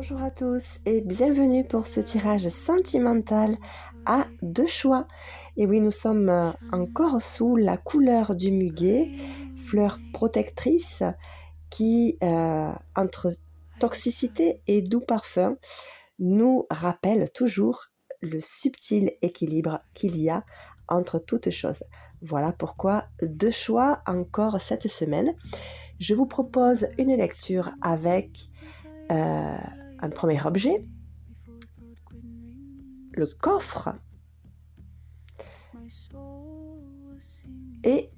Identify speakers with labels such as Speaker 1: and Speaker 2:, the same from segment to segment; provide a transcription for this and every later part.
Speaker 1: Bonjour à tous et bienvenue pour ce tirage sentimental à deux choix. Et oui, nous sommes encore sous la couleur du muguet, fleur protectrice qui, entre toxicité et doux parfum, nous rappelle toujours le subtil équilibre qu'il y a entre toutes choses. Voilà pourquoi deux choix encore cette semaine. Je vous propose une lecture avec un premier objet, le coffre, et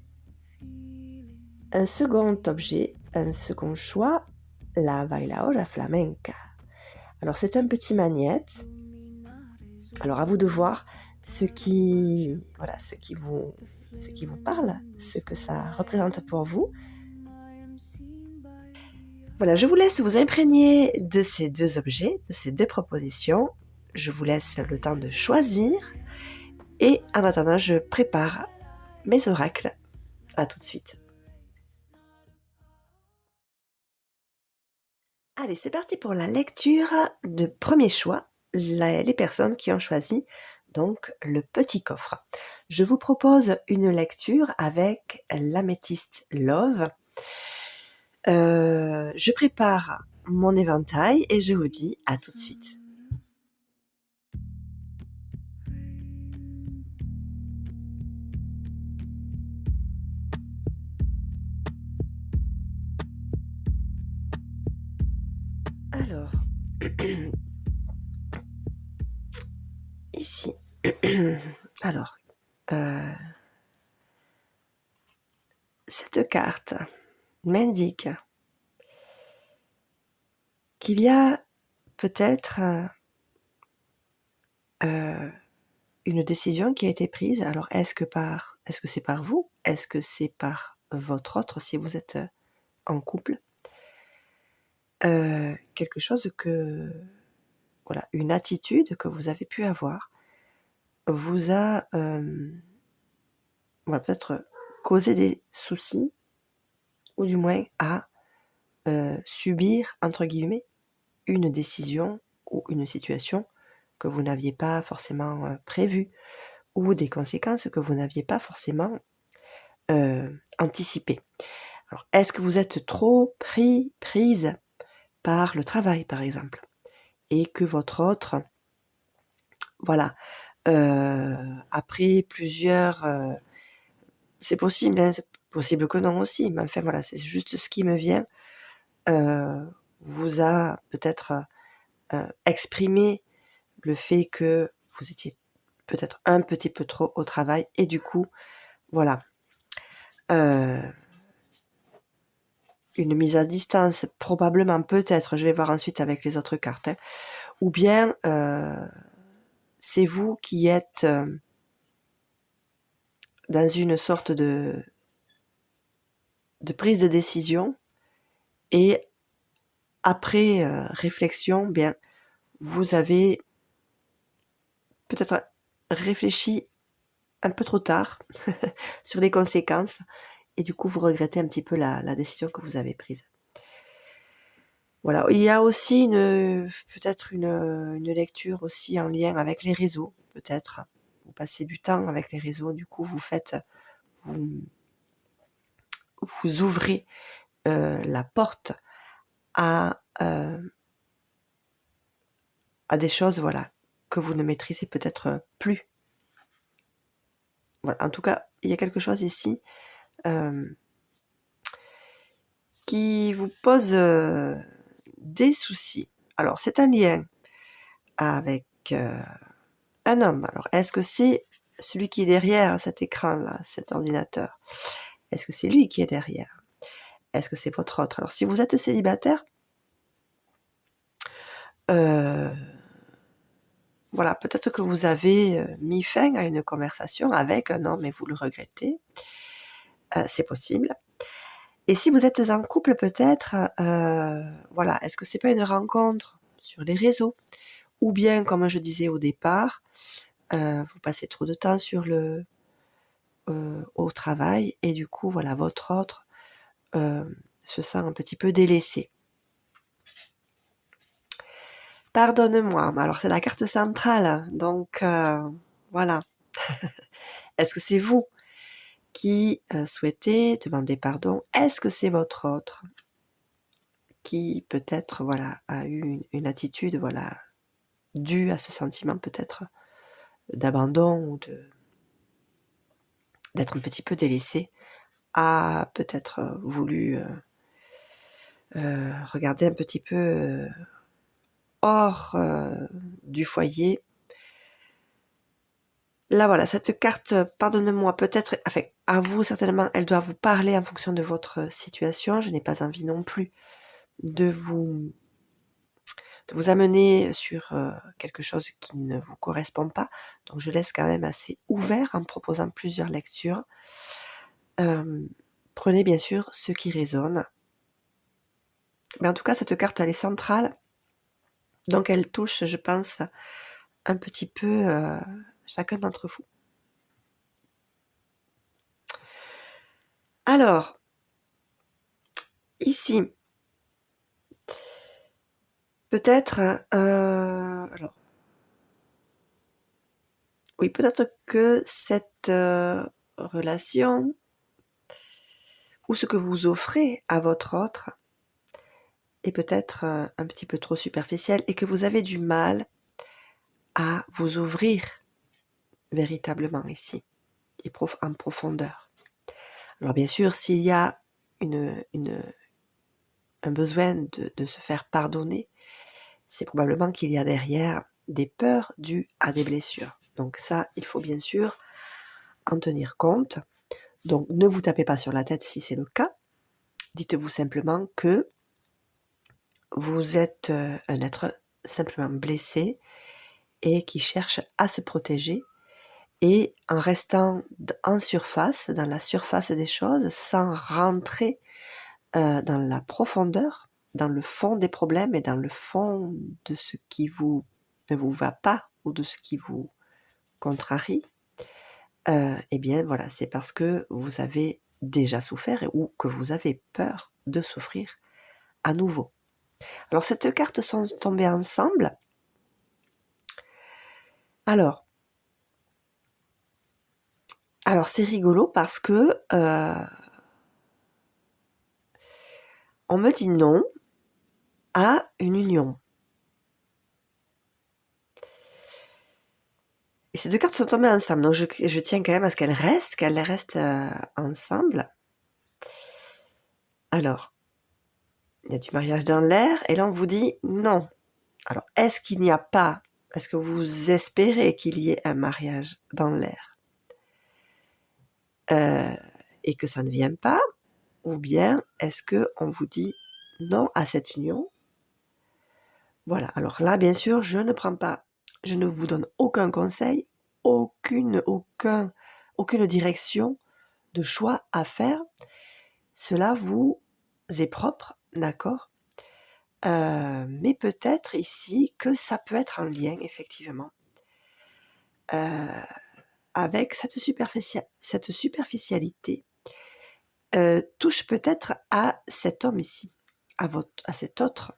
Speaker 1: un second objet, un second choix, la bailaora flamenca. Alors c'est un petit magnète. Alors à vous de voir ce qui vous parle, ce que ça représente pour vous. Voilà, je vous laisse vous imprégner de ces deux objets, de ces deux propositions. Je vous laisse le temps de choisir. Et en attendant, je prépare mes oracles. À tout de suite. Allez, c'est parti pour la lecture de premier choix, les personnes qui ont choisi donc le petit coffre. Je vous propose une lecture avec l'améthyste Love. Je prépare mon éventail et je vous dis à tout de suite. Alors, ici, alors, cette carte m'indique qu'il y a peut-être une décision qui a été prise. Alors, est-ce que c'est par vous? Est-ce que c'est par votre autre si vous êtes en couple? Quelque chose voilà, une attitude que vous avez pu avoir vous a voilà, peut-être causé des soucis, ou du moins à subir, entre guillemets, une décision ou une situation que vous n'aviez pas forcément prévue, ou des conséquences que vous n'aviez pas forcément anticipées. Alors, est-ce que vous êtes trop prise par le travail, par exemple, et que votre autre, voilà, après plusieurs... c'est possible, hein, c'est possible que non aussi, mais enfin voilà, c'est juste ce qui me vient, vous a peut-être exprimé le fait que vous étiez peut-être un petit peu trop au travail et du coup, voilà, une mise à distance, probablement, peut-être, je vais voir ensuite avec les autres cartes, hein, ou bien c'est vous qui êtes dans une sorte de prise de décision et après réflexion, bien, vous avez peut-être réfléchi un peu trop tard sur les conséquences et du coup vous regrettez un petit peu la décision que vous avez prise. Voilà, il y a aussi peut-être une lecture aussi en lien avec les réseaux, peut-être. Vous passez du temps avec les réseaux, du coup vous ouvrez la porte à des choses, voilà, que vous ne maîtrisez peut-être plus. Voilà, en tout cas, il y a quelque chose ici qui vous pose des soucis. Alors, c'est un lien avec un homme. Alors, est-ce que c'est celui qui est derrière cet écran-là, cet ordinateur? Est-ce que c'est lui qui est derrière? Est-ce que c'est votre autre? Alors, si vous êtes célibataire, voilà, peut-être que vous avez mis fin à une conversation avec un homme et vous le regrettez. C'est possible. Et si vous êtes en couple, peut-être, voilà, est-ce que c'est pas une rencontre sur les réseaux? Ou bien, comme je disais au départ, vous passez trop de temps au travail et du coup, voilà, votre autre se sent un petit peu délaissé. Pardonne-moi. Alors c'est la carte centrale, donc voilà. Est-ce que c'est vous qui souhaitez demander pardon? Est-ce que c'est votre autre qui peut-être voilà a eu une attitude voilà due à ce sentiment peut-être d'abandon ou d'être un petit peu délaissé, a peut-être voulu regarder un petit peu hors du foyer. Là voilà, cette carte pardonne-moi peut-être, enfin à vous certainement, elle doit vous parler en fonction de votre situation. Je n'ai pas envie non plus de vous amener sur quelque chose qui ne vous correspond pas. Donc je laisse quand même assez ouvert en proposant plusieurs lectures. Prenez bien sûr ce qui résonne. Mais en tout cas, cette carte, elle est centrale. Donc elle touche, je pense, un petit peu chacun d'entre vous. Alors, ici, peut-être, alors, oui, peut-être que cette relation ou ce que vous offrez à votre autre est peut-être un petit peu trop superficiel et que vous avez du mal à vous ouvrir véritablement ici et en profondeur. Alors bien sûr, s'il y a un besoin de se faire pardonner, c'est probablement qu'il y a derrière des peurs dues à des blessures. Donc ça, il faut bien sûr en tenir compte. Donc ne vous tapez pas sur la tête si c'est le cas. Dites-vous simplement que vous êtes un être simplement blessé et qui cherche à se protéger. Et en restant en surface, dans la surface des choses, sans rentrer dans la profondeur, dans le fond des problèmes et dans le fond de ce qui ne vous va pas ou de ce qui vous contrarie, eh bien voilà, c'est parce que vous avez déjà souffert ou que vous avez peur de souffrir à nouveau. Alors ces deux cartes sont tombées ensemble. Alors c'est rigolo parce que on me dit non à une union. Et ces deux cartes sont tombées ensemble, donc je tiens quand même à ce qu'elles restent ensemble. Alors, il y a du mariage dans l'air, et là on vous dit non. Alors, est-ce que vous espérez qu'il y ait un mariage dans l'air et que ça ne vient pas, ou bien est-ce que on vous dit non à cette union? Voilà, alors là, bien sûr, je ne vous donne aucun conseil, aucune direction de choix à faire. Cela vous est propre, d'accord? Mais peut-être ici que ça peut être en lien, effectivement, avec cette superficialité, touche peut-être à cet homme ici, à cet autre.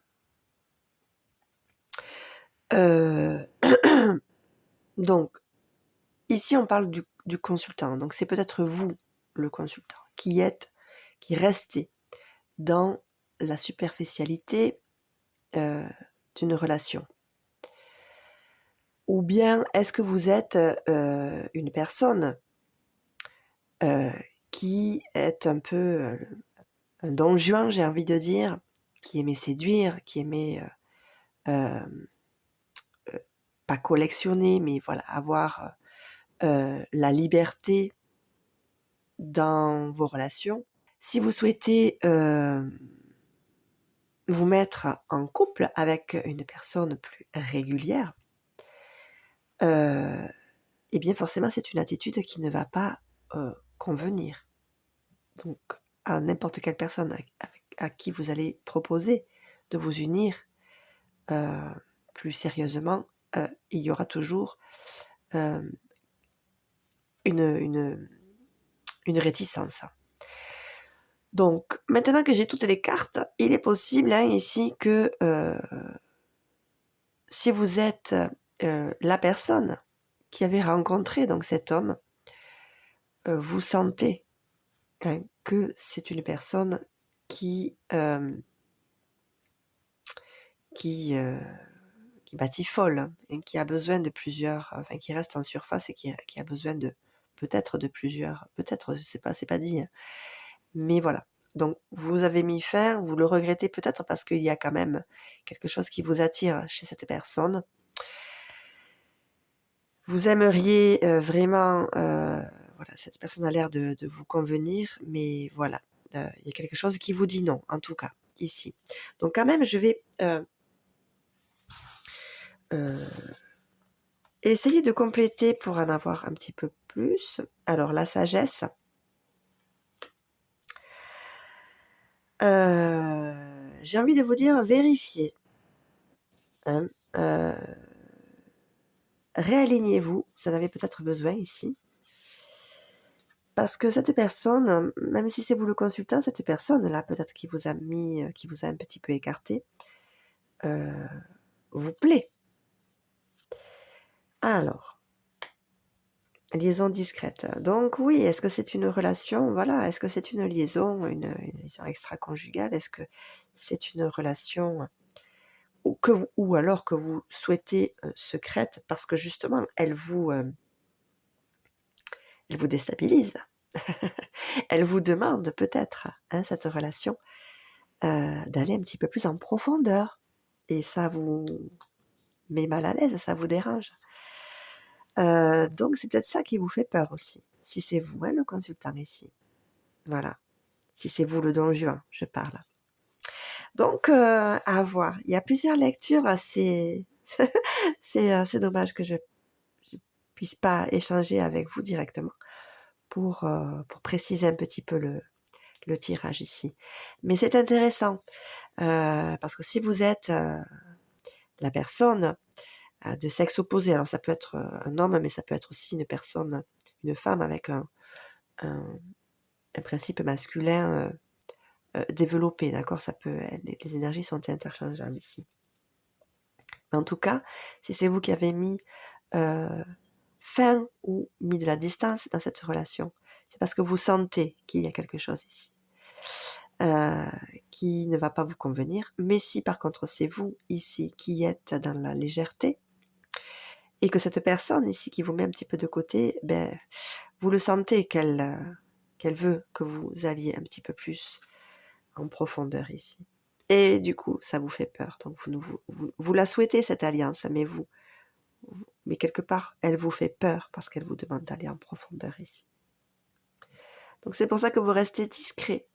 Speaker 1: Donc, ici on parle du consultant, donc c'est peut-être vous, le consultant, qui restez dans la superficialité d'une relation. Ou bien est-ce que vous êtes une personne qui est un peu un don Juan, j'ai envie de dire, qui aimait séduire, qui aimait pas collectionner, mais voilà, avoir la liberté dans vos relations. Si vous souhaitez vous mettre en couple avec une personne plus régulière, eh bien forcément c'est une attitude qui ne va pas convenir. Donc à n'importe quelle personne à qui vous allez proposer de vous unir plus sérieusement, il y aura toujours une réticence. Donc maintenant que j'ai toutes les cartes, il est possible ici que si vous êtes la personne qui avait rencontré donc cet homme, vous sentez hein, que c'est une personne qui batifole, hein, qui a besoin de plusieurs, enfin qui reste en surface et qui a besoin de peut-être de plusieurs, peut-être, je sais pas, c'est pas dit, hein. Mais voilà. Donc vous avez mis fin, vous le regrettez peut-être parce qu'il y a quand même quelque chose qui vous attire chez cette personne. Vous aimeriez vraiment, voilà, cette personne a l'air de vous convenir, mais voilà, il y a quelque chose qui vous dit non, en tout cas, ici. Donc quand même, je vais essayer de compléter pour en avoir un petit peu plus. Alors la sagesse. J'ai envie de vous dire, vérifiez. Hein, réalignez-vous, vous en avez peut-être besoin ici. Parce que cette personne, même si c'est vous le consultant, cette personne-là, peut-être qui vous a mis, qui vous a un petit peu écarté, vous plaît. Alors, liaison discrète. Donc oui, est-ce que c'est une relation, voilà, est-ce que c'est une liaison extra-conjugale? Est-ce que c'est une relation ou alors que vous souhaitez secrète parce que justement, elle vous déstabilise. Elle vous demande peut-être, hein, cette relation, d'aller un petit peu plus en profondeur. Et ça vous met mal à l'aise, ça vous dérange. Donc c'est peut-être ça qui vous fait peur aussi. Si c'est vous, hein, le consultant ici. Voilà. Si c'est vous le Don Juan, je parle. Donc, à voir. Il y a plusieurs lectures assez... c'est dommage que je puisse pas échanger avec vous directement pour préciser un petit peu le tirage ici. Mais c'est intéressant, parce que si vous êtes la personne de sexe opposé, alors ça peut être un homme, mais ça peut être aussi une personne, une femme avec un principe masculin développé, d'accord? Ça peut, les énergies sont interchangeables ici. Mais en tout cas, si c'est vous qui avez mis fin ou mis de la distance dans cette relation, c'est parce que vous sentez qu'il y a quelque chose ici qui ne va pas vous convenir. Mais si par contre c'est vous ici qui êtes dans la légèreté et que cette personne ici qui vous met un petit peu de côté, ben, vous le sentez qu'elle veut que vous alliez un petit peu plus en profondeur ici. Et du coup, ça vous fait peur. Donc vous la souhaitez cette alliance, mais quelque part, elle vous fait peur parce qu'elle vous demande d'aller en profondeur ici. Donc c'est pour ça que vous restez discret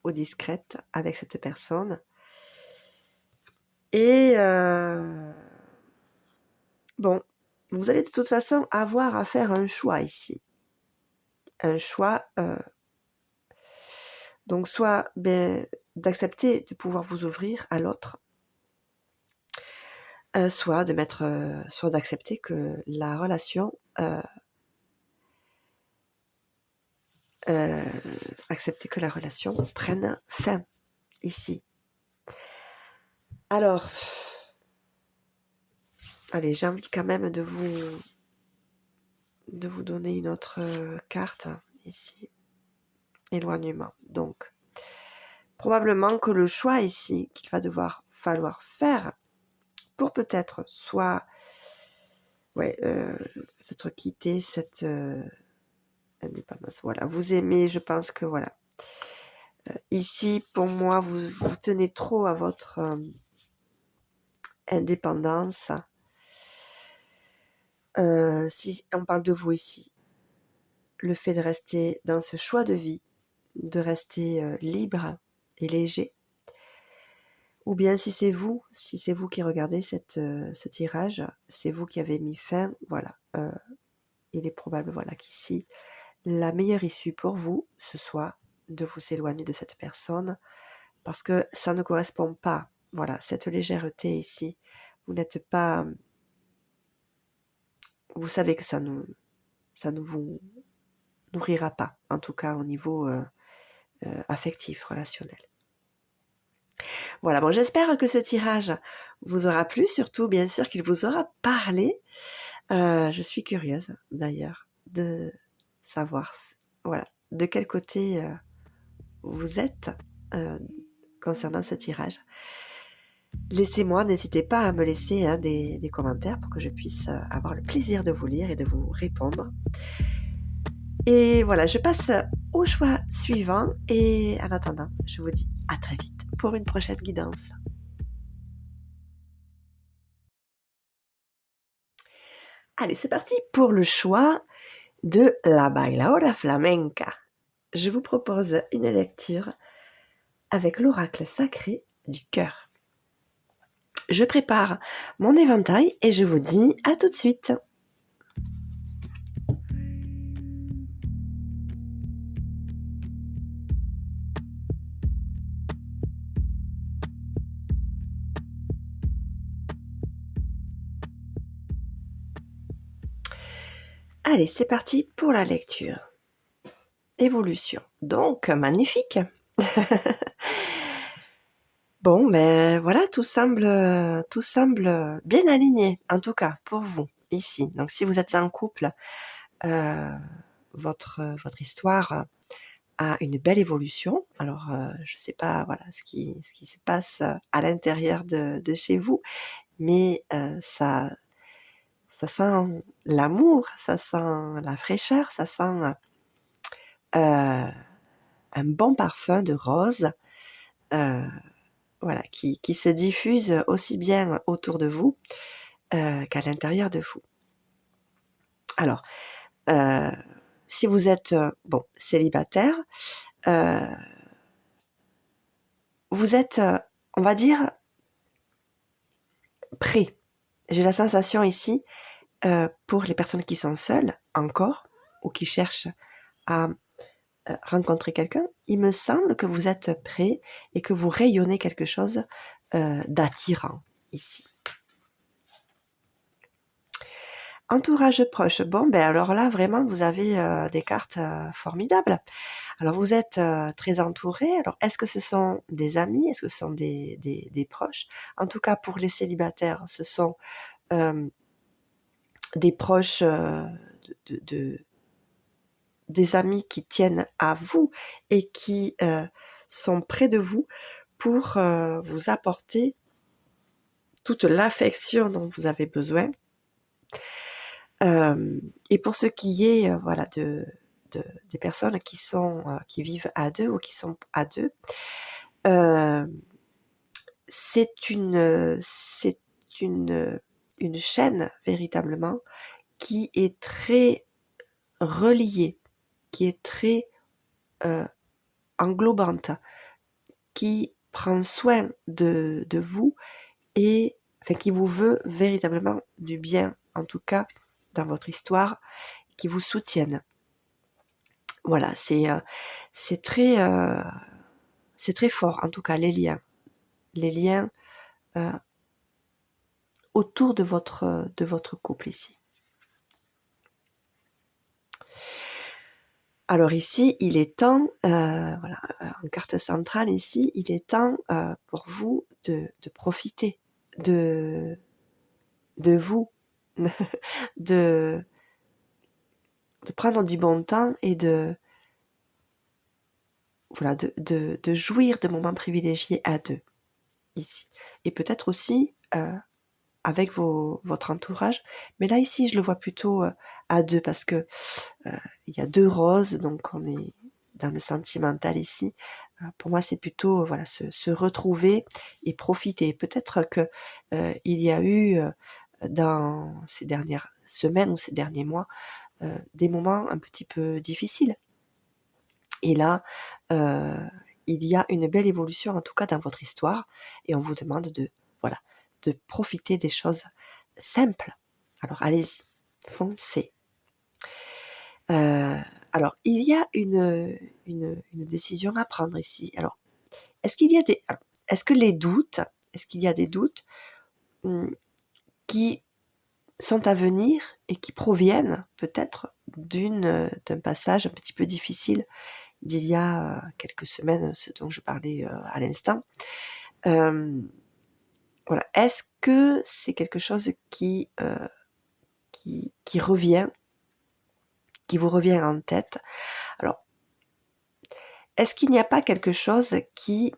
Speaker 1: ou discrète avec cette personne. Et bon, vous allez de toute façon avoir à faire un choix ici. Un choix, donc soit d'accepter de pouvoir vous ouvrir à l'autre, soit d'accepter que la relation prenne fin ici. Alors, allez, j'ai envie quand même de vous donner une autre carte ici. Éloignement. Donc, probablement que le choix ici qu'il va falloir faire pour peut-être soit peut-être quitter cette indépendance. Voilà, vous aimez, je pense que voilà. Ici, pour moi, vous tenez trop à votre indépendance. Si on parle de vous ici, le fait de rester dans ce choix de vie, de rester libre et léger, ou bien si c'est vous qui regardez ce tirage, c'est vous qui avez mis fin, voilà, il est probable voilà, qu'ici, la meilleure issue pour vous, ce soit de vous éloigner de cette personne, parce que ça ne correspond pas, voilà, cette légèreté ici, vous n'êtes pas, vous savez que ça ne vous nourrira pas, en tout cas au niveau affectif, relationnel. Voilà, bon, j'espère que ce tirage vous aura plu, surtout bien sûr qu'il vous aura parlé. Je suis curieuse d'ailleurs de savoir voilà, de quel côté vous êtes concernant ce tirage. Laissez-moi, n'hésitez pas à me laisser des commentaires pour que je puisse avoir le plaisir de vous lire et de vous répondre. Et voilà, je passe au choix suivant et en attendant, je vous dis à très vite pour une prochaine guidance. Allez, c'est parti pour le choix de la bailaora flamenca. Je vous propose une lecture avec l'oracle sacré du cœur. Je prépare mon éventail et je vous dis à tout de suite. Allez, c'est parti pour la lecture. Évolution. Donc, magnifique. Bon, ben voilà, tout semble bien aligné, en tout cas pour vous, ici. Donc, si vous êtes en couple, votre histoire a une belle évolution. Alors, je ne sais pas voilà, ce qui se passe à l'intérieur de chez vous, mais ça sent l'amour, ça sent la fraîcheur, ça sent un bon parfum de rose voilà, qui se diffuse aussi bien autour de vous qu'à l'intérieur de vous. Alors, si vous êtes célibataire, vous êtes, on va dire, prêt. J'ai la sensation ici, pour les personnes qui sont seules encore ou qui cherchent à rencontrer quelqu'un, il me semble que vous êtes prêt et que vous rayonnez quelque chose d'attirant ici. Entourage proche, bon ben alors là vraiment vous avez des cartes formidables. Alors vous êtes très entouré, alors est-ce que ce sont des amis, est-ce que ce sont des proches? En tout cas pour les célibataires, ce sont des proches des amis qui tiennent à vous et qui sont près de vous pour vous apporter toute l'affection dont vous avez besoin. Et pour ce qui est voilà, des personnes qui vivent à deux ou qui sont à deux, c'est une chaîne véritablement qui est très reliée, qui est très englobante, qui prend soin de vous et enfin, qui vous veut véritablement du bien, en tout cas dans votre histoire, qui vous soutiennent. Voilà, c'est très fort, en tout cas les liens autour de votre couple ici. Alors ici, il est temps, voilà, en carte centrale ici, il est temps pour vous de profiter de vous, de prendre du bon temps et voilà, de jouir de moments privilégiés à deux ici. Et peut-être aussi avec votre entourage, mais là ici je le vois plutôt à deux parce que il y a deux roses, donc on est dans le sentimental ici. Pour moi c'est plutôt voilà, se retrouver et profiter. Peut-être que il y a eu dans ces dernières semaines ou ces derniers mois des moments un petit peu difficiles. Et là, il y a une belle évolution, en tout cas dans votre histoire, et on vous demande de profiter des choses simples. Alors allez-y, foncez. Alors, il y a une décision à prendre ici. Alors, est-ce qu'il y a des doutes qui sont à venir et qui proviennent peut-être d'un passage un petit peu difficile d'il y a quelques semaines, ce dont je parlais à l'instant, Voilà. Est-ce que c'est quelque chose qui revient, qui vous revient en tête? Alors, est-ce qu'il n'y a pas quelque chose qui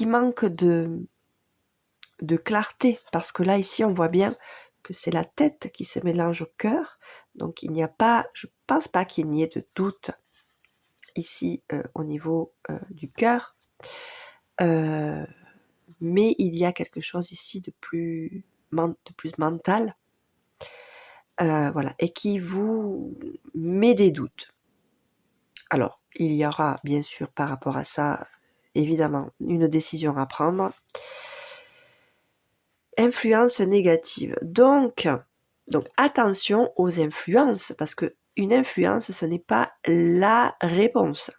Speaker 1: manque de clarté? Parce que là, ici, on voit bien que c'est la tête qui se mélange au cœur. Donc, il n'y a pas, je pense pas qu'il n'y ait de doute ici au niveau du cœur. Mais il y a quelque chose ici de plus mental, voilà, et qui vous met des doutes. Alors, il y aura bien sûr par rapport à ça, évidemment, une décision à prendre. Influence négative. Donc attention aux influences, parce que une influence, ce n'est pas la réponse.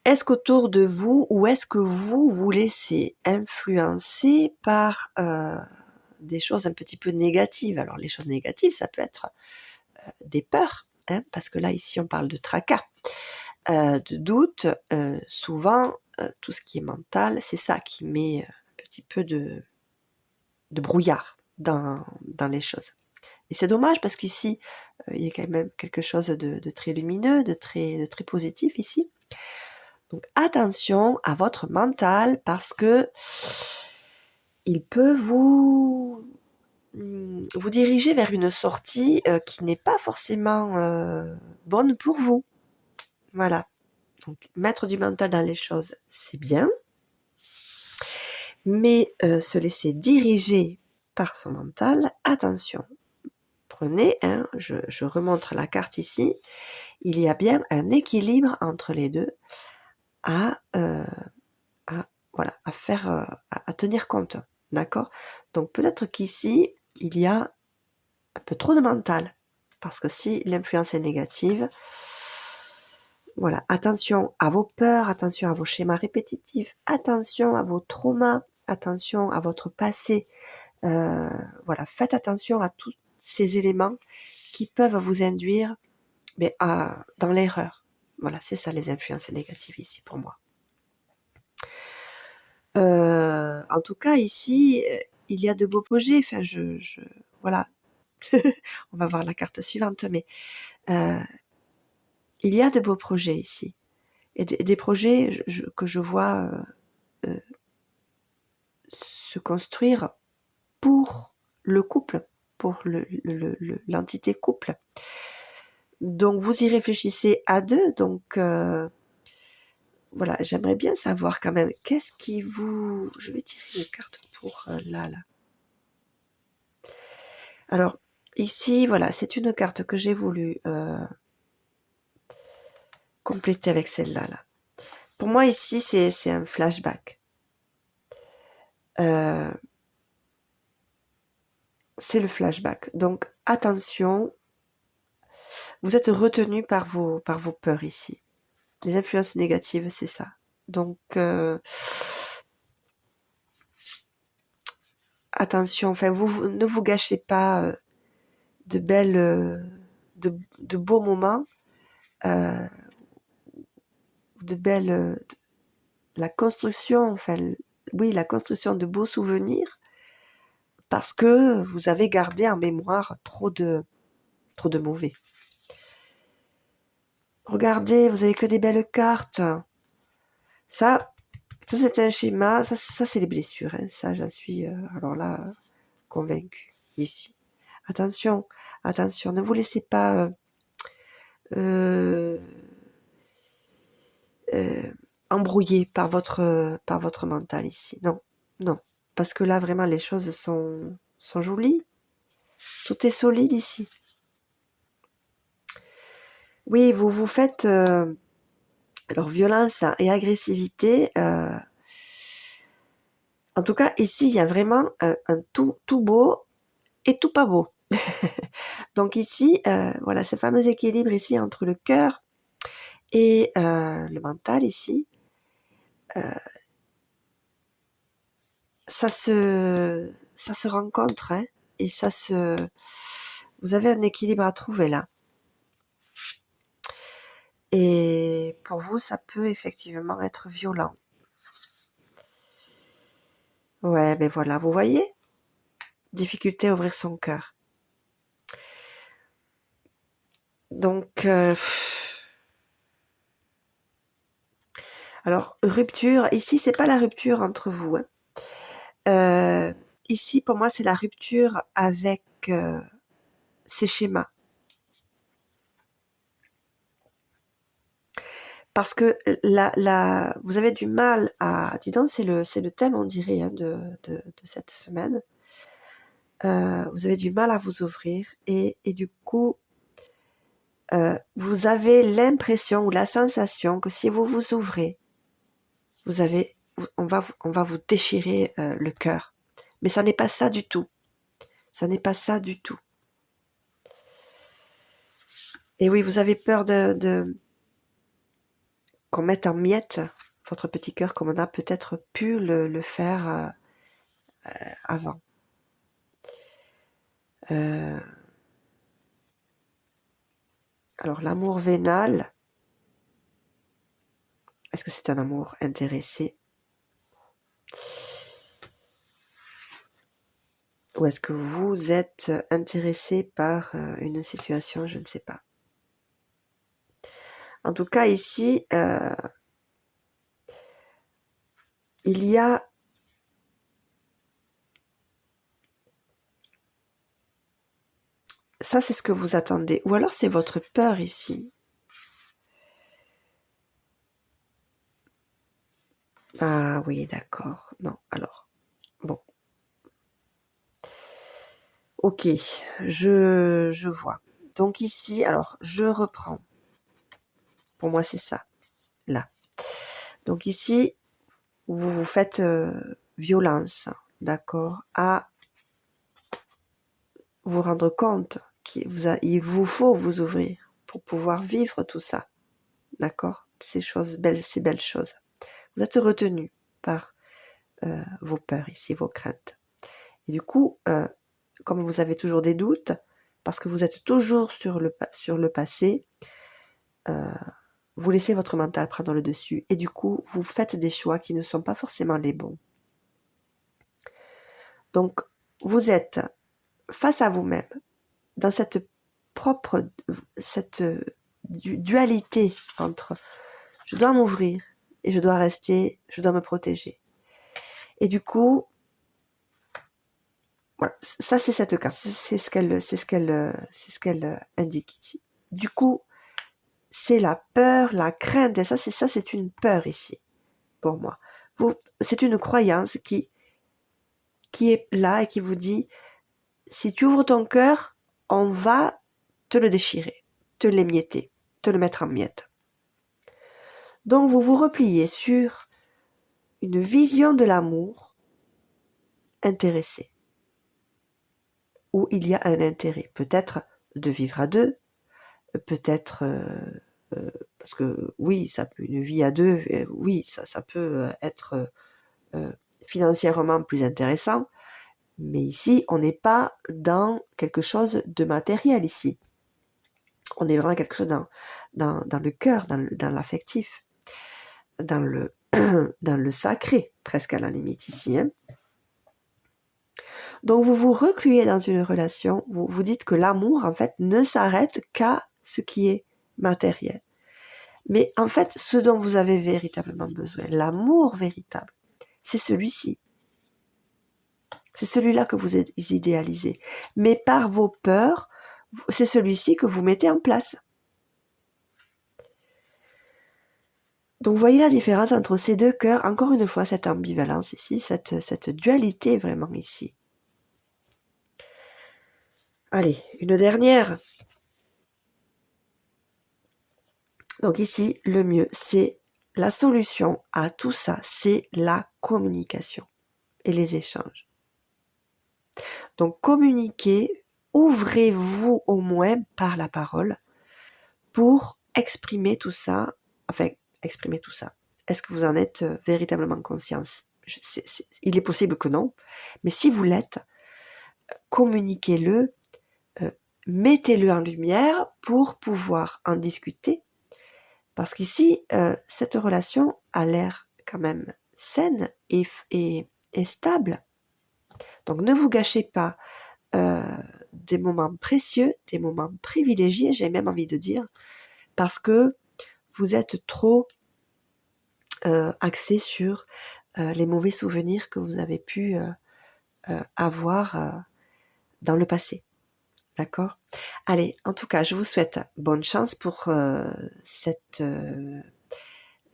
Speaker 1: Est-ce qu'autour de vous, ou est-ce que vous vous laissez influencer par des choses un petit peu négatives? Alors les choses négatives, ça peut être des peurs, hein, parce que là ici on parle de tracas, de doutes. Souvent tout ce qui est mental, c'est ça qui met un petit peu de brouillard dans les choses. Et c'est dommage parce qu'ici il y a quand même quelque chose de très lumineux, de très positif ici. Donc attention à votre mental, parce que il peut vous diriger vers une sortie qui n'est pas forcément bonne pour vous. Voilà. Donc mettre du mental dans les choses, c'est bien, mais se laisser diriger par son mental, attention. Prenez, je remontre la carte ici, il y a bien un équilibre entre les deux à faire, à tenir compte, d'accord? Donc peut-être qu'ici, il y a un peu trop de mental, parce que si l'influence est négative, voilà, attention à vos peurs, attention à vos schémas répétitifs, attention à vos traumas, attention à votre passé, voilà, faites attention à tous ces éléments qui peuvent vous induire dans l'erreur. Voilà, c'est ça les influences négatives ici pour moi. En tout cas ici, il y a de beaux projets, enfin voilà. On va voir la carte suivante, mais il y a de beaux projets ici. Et des projets que je vois se construire pour le couple, pour l'entité couple. Donc vous y réfléchissez à deux, donc voilà, j'aimerais bien savoir quand même, qu'est-ce qui vous... Je vais tirer une carte pour là. Alors, ici, voilà, c'est une carte que j'ai voulu compléter avec celle-là. Là. Pour moi, ici, c'est un flashback. C'est le flashback. Donc, attention, vous êtes retenu par vos peurs ici. Les influences négatives, c'est ça. Donc, attention, enfin, vous ne vous gâchez pas de belles, de beaux moments, la construction, enfin, oui, la construction de beaux souvenirs, parce que vous avez gardé en mémoire trop de mauvais. Regardez, vous avez que des belles cartes. Ça c'est un schéma, ça c'est les blessures, hein. Ça j'en suis alors là convaincue ici. Attention, ne vous laissez pas embrouiller par votre mental ici. Non, parce que là vraiment les choses sont jolies. Tout est solide ici. Oui, vous vous faites alors violence et agressivité. En tout cas, ici, il y a vraiment un tout beau et tout pas beau. Donc ici, voilà, ce fameux équilibre ici entre le cœur et le mental ici, ça se rencontre, hein, et vous avez un équilibre à trouver là. Et pour vous, ça peut effectivement être violent. Ouais, ben voilà, vous voyez? Difficulté à ouvrir son cœur. Donc, alors, rupture, ici, c'est pas la rupture entre vous, hein. Ici, pour moi, c'est la rupture avec ces schémas. Parce que vous avez du mal à... Dis donc, c'est le thème, on dirait, hein, de cette semaine. Vous avez du mal à vous ouvrir et du coup, vous avez l'impression ou la sensation que si vous vous ouvrez, on va vous déchirer le cœur. Mais ça n'est pas ça du tout. Ça n'est pas ça du tout. Et oui, vous avez peur qu'on mette en miettes votre petit cœur comme on a peut-être pu le faire avant. Alors l'amour vénal, est-ce que c'est un amour intéressé? Ou est-ce que vous êtes intéressé par une situation? Je ne sais pas. En tout cas, ici, il y a ça, c'est ce que vous attendez. Ou alors c'est votre peur ici. Ah oui, d'accord. Non, alors, bon. Ok, je vois. Donc ici, alors, je reprends. Pour moi, c'est ça, là. Donc ici, vous vous faites violence, d'accord, à vous rendre compte qu'il vous faut vous ouvrir pour pouvoir vivre tout ça, d'accord, ces belles choses. Vous êtes retenu par vos peurs ici, vos craintes. Et du coup, comme vous avez toujours des doutes, parce que vous êtes toujours sur le passé, vous laissez votre mental prendre le dessus. Et du coup, vous faites des choix qui ne sont pas forcément les bons. Donc, vous êtes face à vous-même, dans cette dualité entre je dois m'ouvrir et je dois rester, je dois me protéger. Et du coup, voilà, ça c'est cette carte, c'est ce qu'elle indique ici. Du coup, c'est la peur, la crainte, et ça c'est une peur ici pour moi. C'est une croyance qui est là et qui vous dit si tu ouvres ton cœur, on va te le déchirer, te l'émietter, te le mettre en miettes. Donc vous vous repliez sur une vision de l'amour intéressée, où il y a un intérêt, peut-être de vivre à deux, peut-être parce que oui, une vie à deux, oui, ça peut être financièrement plus intéressant, mais ici, on n'est pas dans quelque chose de matériel ici. On est vraiment quelque chose dans le cœur, dans l'affectif, dans le sacré, presque à la limite ici. Hein. Donc vous vous recluez dans une relation, vous vous dites que l'amour, en fait, ne s'arrête qu'à ce qui est matériel. Mais en fait, ce dont vous avez véritablement besoin, l'amour véritable, c'est celui-ci. C'est celui-là que vous idéalisez. Mais par vos peurs, c'est celui-ci que vous mettez en place. Donc voyez la différence entre ces deux cœurs, encore une fois, cette ambivalence ici, cette dualité vraiment ici. Allez, une dernière. Donc ici, le mieux, c'est la solution à tout ça, c'est la communication et les échanges. Donc communiquez, ouvrez-vous au moins par la parole pour exprimer tout ça, exprimer tout ça. Est-ce que vous en êtes véritablement conscience? Il est possible que non, mais si vous l'êtes, communiquez-le, mettez-le en lumière pour pouvoir en discuter Parce qu'ici, cette relation a l'air quand même saine et stable. Donc ne vous gâchez pas des moments précieux, des moments privilégiés, j'ai même envie de dire, parce que vous êtes trop axé sur les mauvais souvenirs que vous avez pu avoir dans le passé. D'accord ? Allez, en tout cas, je vous souhaite bonne chance pour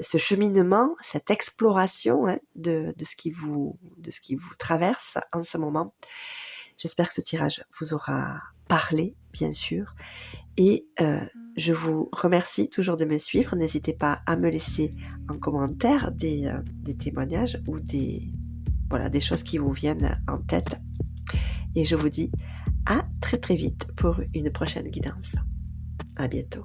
Speaker 1: ce cheminement, cette exploration de ce qui vous traverse en ce moment. J'espère que ce tirage vous aura parlé, bien sûr. Et je vous remercie toujours de me suivre. N'hésitez pas à me laisser en commentaire des témoignages ou des choses qui vous viennent en tête. Et je vous dis à très très vite pour une prochaine guidance. À bientôt.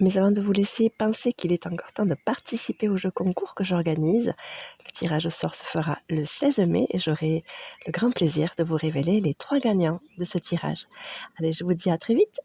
Speaker 1: Mais avant de vous laisser, pensez qu'il est encore temps de participer au jeu concours que j'organise. Le tirage au sort se fera le 16 mai et j'aurai le grand plaisir de vous révéler les 3 gagnants de ce tirage. Allez, je vous dis à très vite.